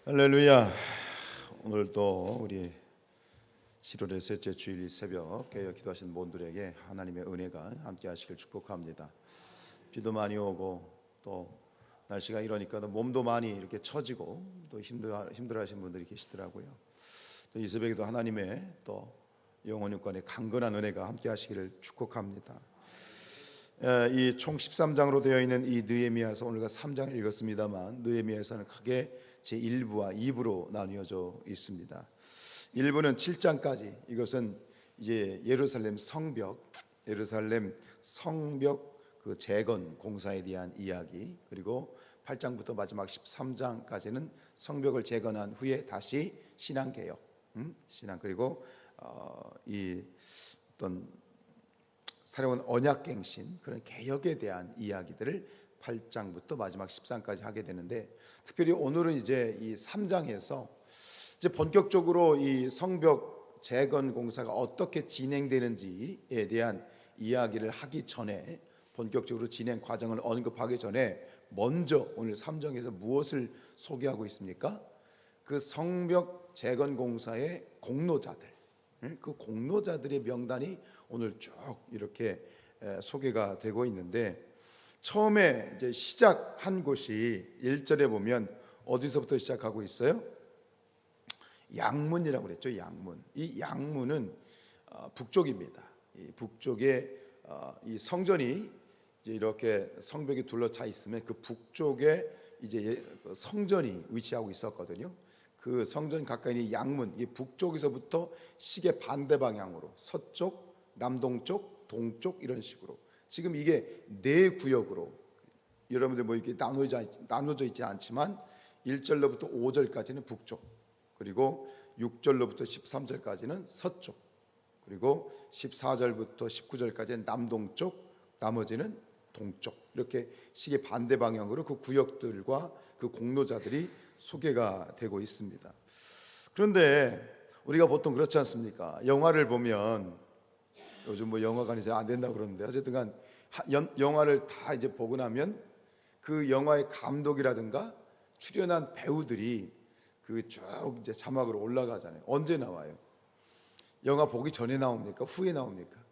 할렐루야. 오늘 또 우리 7월의 셋째 주일 새벽 깨어 기도하신 분들에게 하나님의 은혜가 함께 하시길 축복합니다. 비도 많이 오고 또 날씨가 이러니까 몸도 많이 이렇게 처지고 또 힘들어하시는 분들이 계시더라고요. 또 이 새벽에도 하나님의 또 영혼육관의 강건한 은혜가 함께 하시기를 축복합니다. 이 총 13장으로 되어 있는 이 느헤미야서 오늘과 3장을 읽었습니다만 느헤미야서는 크게 제1부와 2부로 나뉘어져 있습니다. 1부는 7장까지 이것은 이제 예루살렘 성벽 그 재건 공사에 대한 이야기, 그리고 8장부터 마지막 13장까지는 성벽을 재건한 후에 다시 신앙 개혁, 그리고 이 어떤 새로운 언약갱신, 그런 개혁에 대한 이야기들을 8장부터 마지막 13장까지 하게 되는데, 특별히 오늘은 이제 이 3장에서 이제 본격적으로 이 성벽 재건 공사가 어떻게 진행되는지에 대한 이야기를 하기 전에, 본격적으로 진행 과정을 언급하기 전에 먼저 오늘 3장에서 무엇을 소개하고 있습니까? 그 성벽 재건 공사의 공로자들, 그 공로자들의 명단이 오늘 쭉 이렇게 소개가 되고 있는데, 처음에 이제 시작한 곳이 1절에 보면 어디서부터 시작하고 있어요? 양문이라고 그랬죠. 양문. 이 양문은 북쪽입니다. 이 북쪽에 이 성전이 이제 이렇게 성벽이 둘러차 있으면 그 북쪽에 이제 성전이 위치하고 있었거든요. 그 성전 가까이 있는 양문, 이 북쪽에서부터 시계 반대 방향으로 서쪽, 남동쪽, 동쪽 이런 식으로 지금 이게 네 구역으로, 여러분들 뭐 이렇게 나눠져 있지 않지만 1절로부터 5절까지는 북쪽, 그리고 6절로부터 13절까지는 서쪽, 그리고 14절부터 19절까지는 남동쪽, 나머지는 동쪽, 이렇게 시계 반대 방향으로 그 구역들과 그 공로자들이 소개가 되고 있습니다. 그런데 우리가 보통 그렇지 않습니까? 영화를 보면, 요즘 뭐 영화관이 잘 안 된다고 그러는데, 어쨌든간 영화를 다 이제 보고 나면 그 영화의 감독이라든가 출연한 배우들이 그 쭉 이제 자막으로 올라가잖아요. 언제 나와요? 영화 보기 전에 나옵니까? 후에 나옵니까?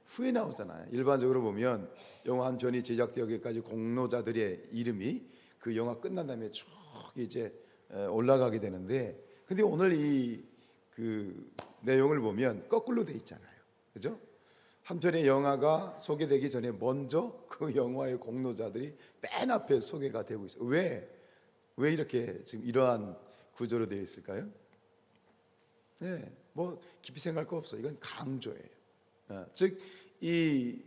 후에 나오잖아요. 일반적으로 보면 영화 한 편이 제작되기까지 공로자들의 이름이 그 영화 끝난 다음에 쭉 이제 올라가게 되는데, 근데 오늘 이 그 내용을 보면 거꾸로 돼 있잖아요. 그죠? 한 편의 영화가 소개되기 전에 먼저 그 영화의 공로자들이 맨 앞에 소개가 되고 있어요. 왜 이렇게 지금 이러한 구조로 되어 있을까요? 네, 뭐 깊이 생각할 거 없어요. 이건 강조예요. 즉 이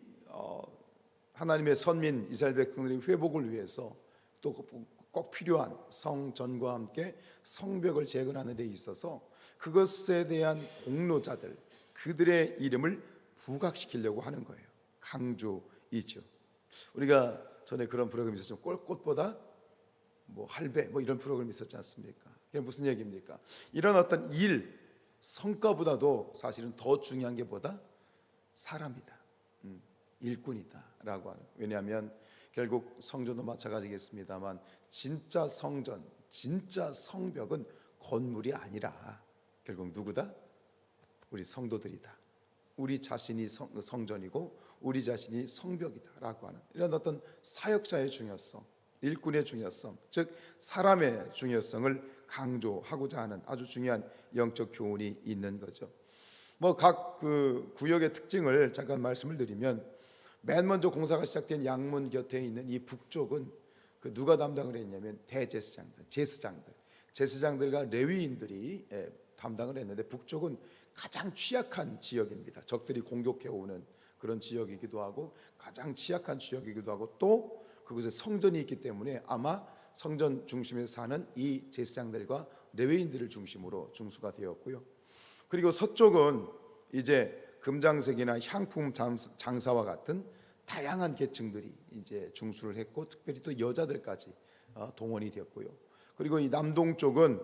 하나님의 선민 이스라엘 백성들의 회복을 위해서 또 꼭 필요한 성전과 함께 성벽을 재건하는 데 있어서 그것에 대한 공로자들, 그들의 이름을 부각시키려고 하는 거예요. 강조이죠. 우리가 전에 그런 프로그램이 있었죠. 꽃보다 뭐 할배 뭐 이런 프로그램이 있었지 않습니까? 그게 무슨 얘기입니까? 이런 어떤 일, 성과보다도 사실은 더 중요한 게 뭐다? 사람이다, 일꾼이다라고 하는. 왜냐하면 결국 성전도 마찬가지겠습니다만 진짜 성전, 진짜 성벽은 건물이 아니라 결국 누구다? 우리 성도들이다. 우리 자신이 성전이고 우리 자신이 성벽이다라고 하는 이런 어떤 사역자의 중요성, 일꾼의 중요성, 즉 사람의 중요성을 강조하고자 하는 아주 중요한 영적 교훈이 있는 거죠. 뭐 각 그 구역의 특징을 잠깐 말씀을 드리면, 맨 먼저 공사가 시작된 양문 곁에 있는 이 북쪽은 그 누가 담당을 했냐면 대제사장들, 제사장들과 레위인들이 담당을 했는데, 북쪽은 가장 취약한 지역입니다. 적들이 공격해 오는 그런 지역이기도 하고 가장 취약한 지역이기도 하고, 또 그곳에 성전이 있기 때문에 아마 성전 중심에서 사는 이 제사장들과 레위인들을 중심으로 중수가 되었고요. 그리고 서쪽은 이제 금장색이나 향품 장사와 같은 다양한 계층들이 이제 중수를 했고, 특별히 또 여자들까지 동원이 되었고요. 그리고 이 남동쪽은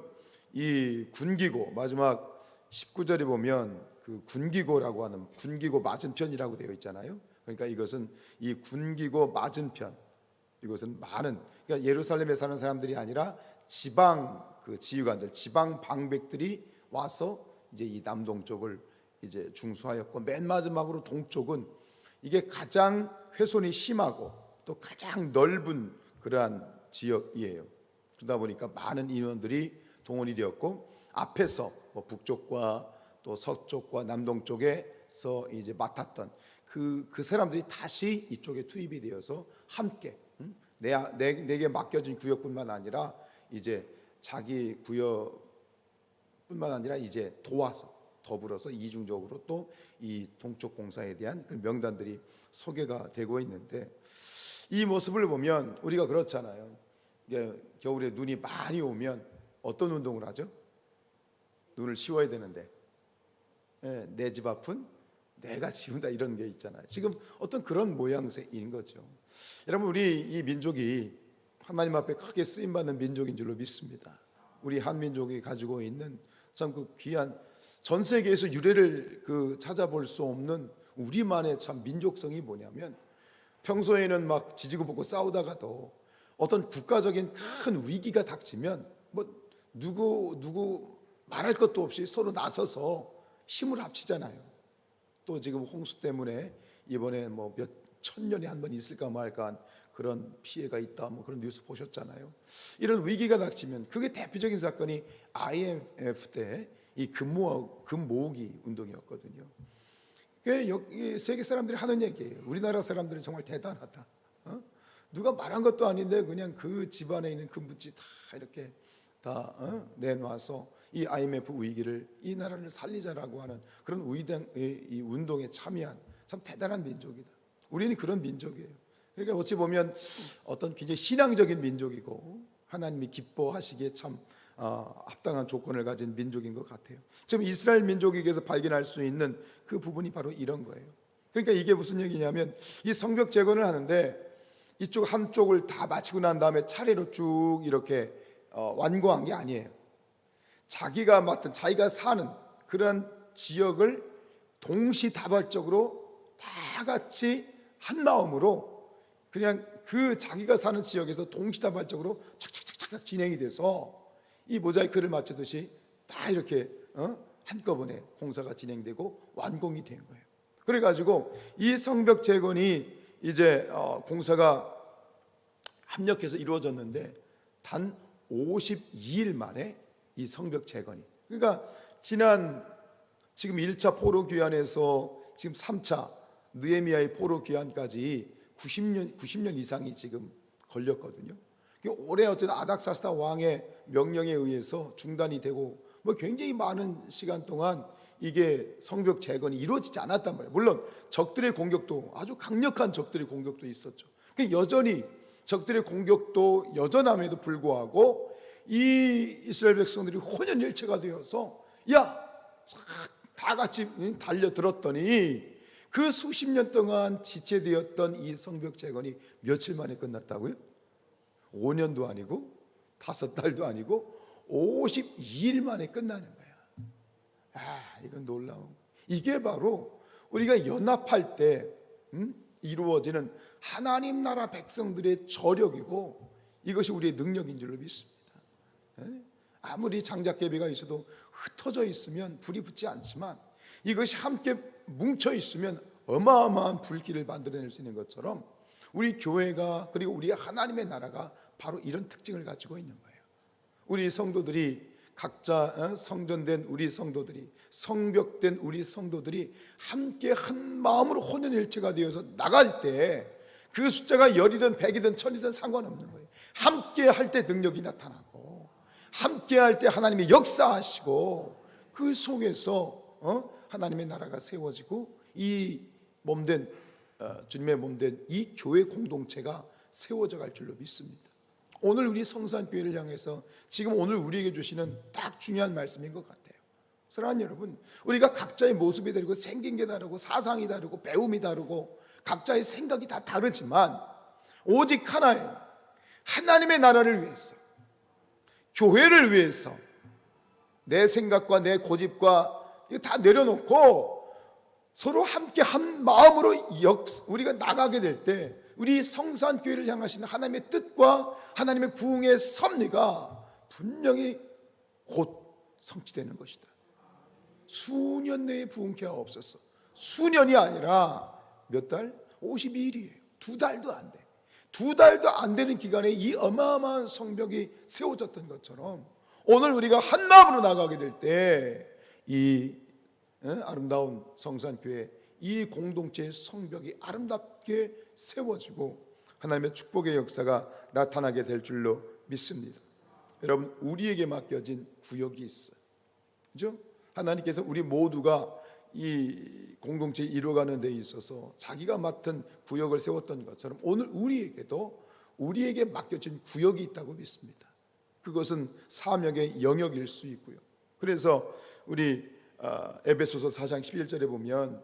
이 군기고, 마지막 19절에 보면 그 군기고라고 하는, 군기고 맞은편이라고 되어 있잖아요. 그러니까 이것은 이 군기고 맞은편, 이곳은 많은, 그러니까 예루살렘에 사는 사람들이 아니라 지방 그 지휘관들, 지방 방백들이 와서 이제 이 남동쪽을 이제 중수하였고, 맨 마지막으로 동쪽은 이게 가장 훼손이 심하고 또 가장 넓은 그러한 지역이에요. 그러다 보니까 많은 인원들이 동원이 되었고, 앞에서 뭐 북쪽과 또 서쪽과 남동쪽에서 이제 맡았던 그 사람들이 다시 이쪽에 투입이 되어서 함께 내게 맡겨진 구역뿐만 아니라 이제 자기 구역뿐만 아니라 이제 도와서 더불어서 이중적으로 또 이 동쪽 공사에 대한 그 명단들이 소개가 되고 있는데, 이 모습을 보면 우리가 그렇잖아요. 겨울에 눈이 많이 오면 어떤 운동을 하죠? 눈을 씌워야 되는데, 내 집 앞은 내가 지운다, 이런 게 있잖아요. 지금 어떤 그런 모양새인 거죠. 여러분, 우리 이 민족이 하나님 앞에 크게 쓰임받는 민족인 줄로 믿습니다. 우리 한민족이 가지고 있는 참 그 귀한, 전 세계에서 유래를 찾아볼 수 없는 우리만의 참 민족성이 뭐냐면, 평소에는 막 지지고 볶고 싸우다가도 어떤 국가적인 큰 위기가 닥치면 뭐 누구 말할 것도 없이 서로 나서서 힘을 합치잖아요. 또 지금 홍수 때문에 이번에 뭐 몇 천년에 한 번 있을까 말까 한 그런 피해가 있다, 뭐 그런 뉴스 보셨잖아요. 이런 위기가 닥치면, 그게 대표적인 사건이 IMF 때 이 금모으기 운동이었거든요. 그게 세계 사람들이 하는 얘기예요. 우리나라 사람들은 정말 대단하다. 누가 말한 것도 아닌데 그냥 그 집안에 있는 금붙지 다 이렇게 다 내놔서 이 IMF 위기를, 이 나라를 살리자라고 하는 그런 이 운동에 참여한 참 대단한 민족이다. 우리는 그런 민족이에요. 그러니까 어찌 보면 어떤 굉장히 신앙적인 민족이고 하나님이 기뻐하시기에 참 합당한 조건을 가진 민족인 것 같아요. 지금 이스라엘 민족에게서 발견할 수 있는 그 부분이 바로 이런 거예요. 그러니까 이게 무슨 얘기냐면, 이 성벽 재건을 하는데 이쪽 한쪽을 다 마치고 난 다음에 차례로 쭉 이렇게 완공한 게 아니에요. 자기가 사는 그런 지역을 동시다발적으로 다 같이 한 마음으로, 그냥 그 자기가 사는 지역에서 동시다발적으로 착착착착 진행이 돼서 이 모자이크를 맞추듯이 다 이렇게 한꺼번에 공사가 진행되고 완공이 된 거예요. 그래가지고 이 성벽 재건이 이제 공사가 합력해서 이루어졌는데 단 52일 만에 이 성벽 재건이, 그러니까 지금 1차 포로 귀환에서 지금 3차 느헤미야의 포로 귀환까지 90년 이상이 지금 걸렸거든요. 올해 어떤 아닥사스다 왕의 명령에 의해서 중단이 되고 뭐 굉장히 많은 시간 동안 이게 성벽 재건이 이루어지지 않았단 말이에요. 물론 적들의 공격도, 아주 강력한 적들의 공격도 있었죠. 여전히 적들의 공격도 여전함에도 불구하고 이 이스라엘 백성들이 혼연일체가 되어서 다 같이 달려들었더니 그 수십 년 동안 지체되었던 이 성벽 재건이 며칠 만에 끝났다고요? 5년도 아니고 5달도 아니고 52일 만에 끝나는 거야. 이건 놀라운 거. 이게 바로 우리가 연합할 때 이루어지는 하나님 나라 백성들의 저력이고, 이것이 우리의 능력인 줄로 믿습니다. 아무리 장작개비가 있어도 흩어져 있으면 불이 붙지 않지만, 이것이 함께 뭉쳐 있으면 어마어마한 불길을 만들어낼 수 있는 것처럼 우리 교회가, 그리고 우리 하나님의 나라가 바로 이런 특징을 가지고 있는 거예요. 우리 성도들이 각자 성전된 우리 성도들이, 성벽된 우리 성도들이 함께 한 마음으로 혼연일체가 되어서 나갈 때 그 숫자가 10이든 100이든 1000이든 상관없는 거예요. 함께 할 때 능력이 나타나고, 함께 할 때 하나님이 역사하시고, 그 속에서 하나님의 나라가 세워지고, 이 몸된 주님의 몸된 이 교회 공동체가 세워져 갈 줄로 믿습니다. 오늘 우리 성산교회를 향해서 지금 오늘 우리에게 주시는 딱 중요한 말씀인 것 같아요. 사랑하는 여러분, 우리가 각자의 모습이 다르고 생긴 게 다르고 사상이 다르고 배움이 다르고 각자의 생각이 다 다르지만 오직 하나예요. 하나님의 나라를 위해서, 교회를 위해서 내 생각과 내 고집과 이거 다 내려놓고 서로 함께 한 마음으로 우리가 나가게 될 때 우리 성산교회를 향하신 하나님의 뜻과 하나님의 부흥의 섭리가 분명히 곧 성취되는 것이다. 수년 내에 부흥케 없었어. 수년이 아니라 몇 달? 52일이에요. 2달도 안 돼. 2달도 안 되는 기간에 이 어마어마한 성벽이 세워졌던 것처럼 오늘 우리가 한 마음으로 나가게 될 때 이 아름다운 성산교회, 이 공동체의 성벽이 아름답게 세워지고 하나님의 축복의 역사가 나타나게 될 줄로 믿습니다. 여러분, 우리에게 맡겨진 구역이 있어요. 그죠? 하나님께서 우리 모두가 이 공동체 이루어가는 데 있어서 자기가 맡은 구역을 세웠던 것처럼 오늘 우리에게도 우리에게 맡겨진 구역이 있다고 믿습니다. 그것은 사명의 영역일 수 있고요. 그래서 우리 에베소서 4장 11절에 보면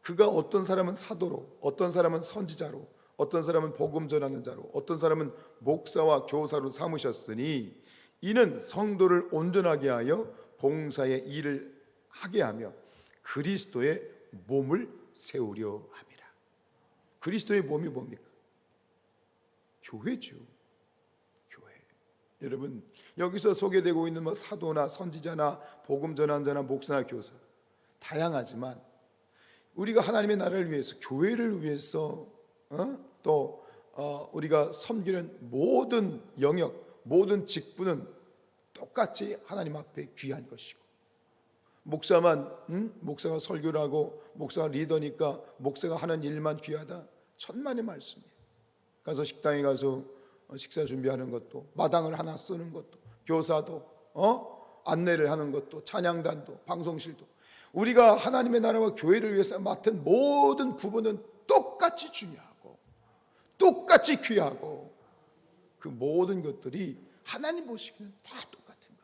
그가 어떤 사람은 사도로, 어떤 사람은 선지자로, 어떤 사람은 복음 전하는 자로, 어떤 사람은 목사와 교사로 삼으셨으니 이는 성도를 온전하게 하여 봉사의 일을 하게 하며 그리스도의 몸을 세우려 함이라. 그리스도의 몸이 뭡니까? 교회죠. 교회. 여러분, 여기서 소개되고 있는 뭐 사도나 선지자나 복음 전하는 자나 목사나 교사 다양하지만 우리가 하나님의 나라를 위해서, 교회를 위해서 또 우리가 섬기는 모든 영역, 모든 직분은 똑같이 하나님 앞에 귀한 것이고, 목사가 설교를 하고 목사가 리더니까 목사가 하는 일만 귀하다, 천만의 말씀이에요. 가서 식당에 가서 식사 준비하는 것도, 마당을 하나 쓰는 것도, 교사도 안내를 하는 것도, 찬양단도, 방송실도, 우리가 하나님의 나라와 교회를 위해서 맡은 모든 부분은 똑같이 중요하고 똑같이 귀하고 그 모든 것들이 하나님 보시기에는 다 똑같은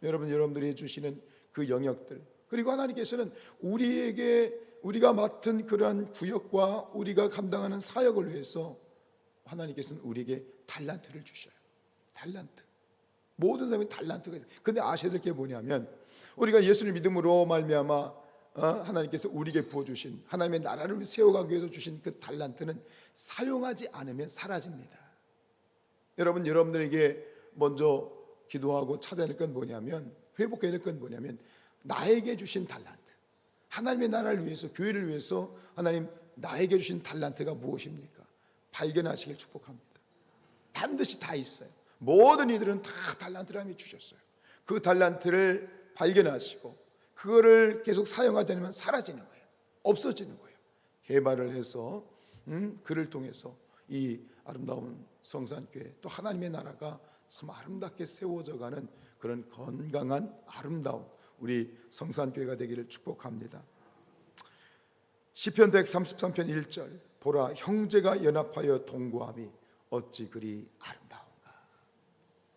거예요. 여러분들이 주시는 그 영역들, 그리고 하나님께서는 우리가 맡은 그러한 구역과 우리가 감당하는 사역을 위해서 하나님께서는 우리에게 달란트를 주셔요. 달란트. 모든 사람이 달란트가 있어요. 근데 아셔야 될 게 뭐냐면 우리가 예수를 믿음으로 말미암아 하나님께서 우리에게 부어주신 하나님의 나라를 세워가기 위해서 주신 그 달란트는 사용하지 않으면 사라집니다. 여러분들에게 먼저 기도하고 찾아야 될 건 뭐냐면, 회복해야 될 건 뭐냐면 나에게 주신 달란트, 하나님의 나라를 위해서, 교회를 위해서 하나님 나에게 주신 달란트가 무엇입니까? 발견하시길 축복합니다. 반드시 다 있어요. 모든 이들은 다 달란트를 하나님이 주셨어요. 그 달란트를 발견하시고 그거를 계속 사용하지 않으면 사라지는 거예요. 없어지는 거예요. 개발을 해서 그를 통해서 이 아름다운 성산교회, 또 하나님의 나라가 참 아름답게 세워져가는 그런 건강한 아름다운 우리 성산교회가 되기를 축복합니다. 시편 133편 1절, 보라 형제가 연합하여 동거함이 어찌 그리 아름다운가.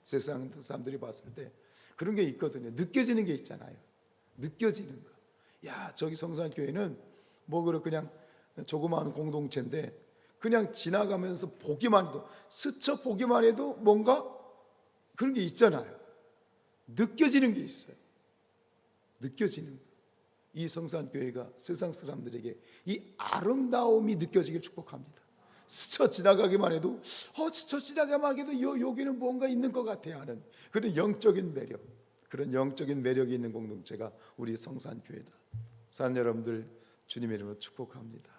세상 사람들이 봤을 때 그런 게 있거든요. 느껴지는 게 있잖아요. 느껴지는 거. 야, 저기 성산교회는 뭐 그냥 조그마한 공동체인데 그냥 지나가면서 보기만 해도, 스쳐 보기만 해도 뭔가 그런 게 있잖아요. 느껴지는 게 있어요. 느껴지는 거. 이 성산교회가 세상 사람들에게 이 아름다움이 느껴지길 축복합니다. 스쳐 지나가기만 해도 스쳐 지나가기만 해도 여기는 뭔가 있는 것 같아야 하는 그런 영적인 매력, 그런 영적인 매력이 있는 공동체가 우리 성산교회다. 사는 여러분들 주님의 이름으로 축복합니다.